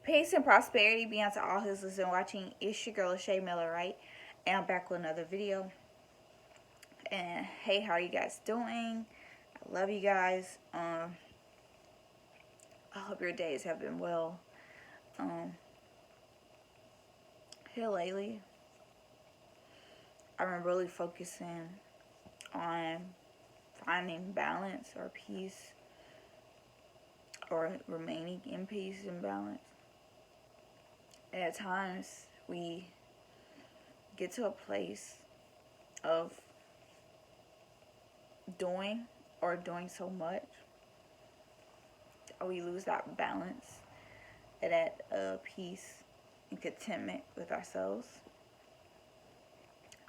Peace and prosperity be unto all who's listening and watching. It's your girl LaShaWright, and I'm back with another video. And hey, how are you guys doing? I love you guys. I hope your days have been well. Here lately, I've been really focusing on finding balance or peace, or remaining in peace and balance. And at times, we get to a place of doing so much, or we lose that balance and that peace and contentment with ourselves.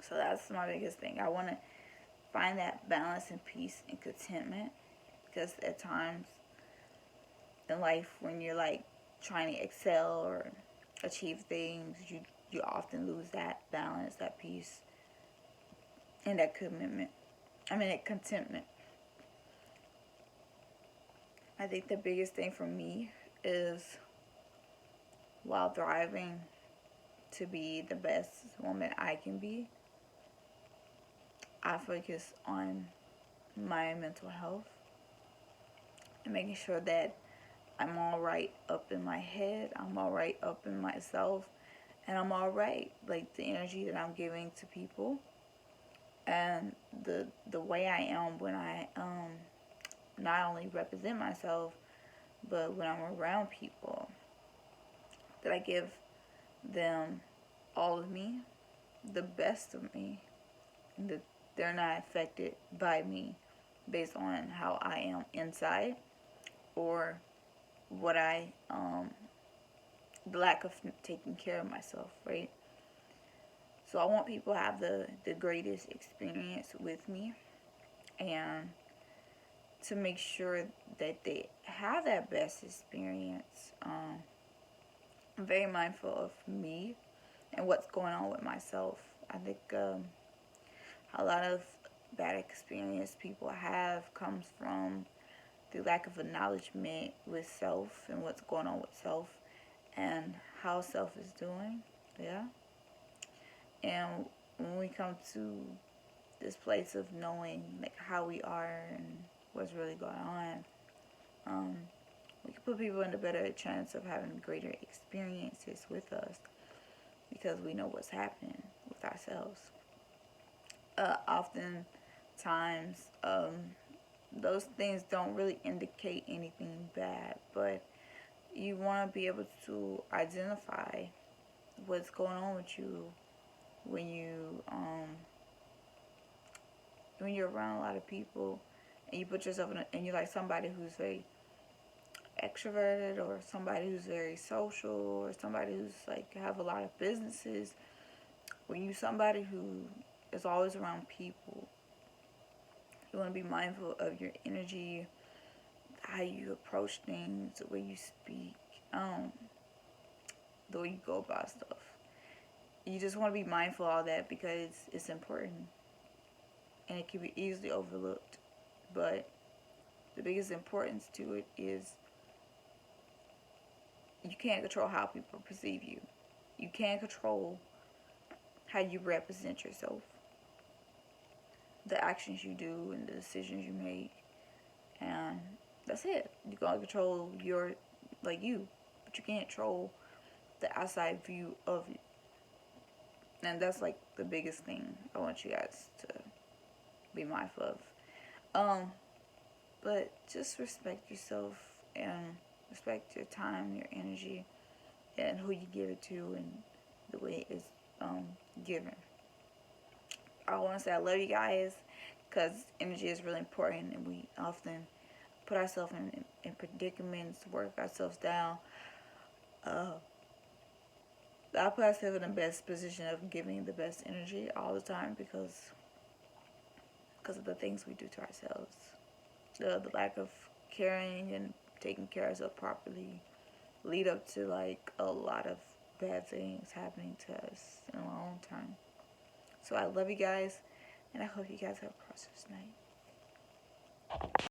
So that's my biggest thing. I want to find that balance and peace and contentment, because at times in life, when you're like trying to excel or achieve things, you often lose that balance, that peace, and that commitment. That contentment. I think the biggest thing for me is, while thriving to be the best woman I can be, I focus on my mental health and making sure that I'm all right up in my head, I'm all right up in myself, and I'm all right, like the energy that I'm giving to people, and the way I am when I not only represent myself, but when I'm around people, that I give them all of me, the best of me, and that they're not affected by me based on how I am inside, or what the lack of taking care of myself, right? So I want people to have the greatest experience with me, and to make sure that they have that best experience. I'm very mindful of me and what's going on with myself. I think a lot of bad experience people have comes from the lack of acknowledgement with self and what's going on with self and how self is doing. Yeah. And when we come to this place of knowing like how we are and what's really going on, we can put people in a better chance of having greater experiences with us, because we know what's happening with ourselves. Oftentimes, those things don't really indicate anything bad, but you want to be able to identify what's going on with you when you're around a lot of people, and you put yourself and you're like somebody who's very extroverted, or somebody who's very social, or somebody who's like have a lot of businesses. When you're somebody who is always around people, you want to be mindful of your energy, how you approach things, the way you speak, the way you go about stuff. You just want to be mindful of all that, because it's important and it can be easily overlooked. But the biggest importance to it is, you can't control how people perceive you. You can't control how you represent yourself, the actions you do and the decisions you make, and that's it. You gotta control you, but you can't control the outside view of you. And that's like the biggest thing I want you guys to be mindful of. But just respect yourself and respect your time, your energy, and who you give it to, and the way it's given. I want to say I love you guys, because energy is really important, and we often put ourselves in predicaments, work ourselves down. I put ourselves in the best position of giving the best energy all the time, because of the things we do to ourselves. The lack of caring and taking care of ourselves properly lead up to like a lot of bad things happening to us in the long term. So I love you guys, and I hope you guys have a prosperous night.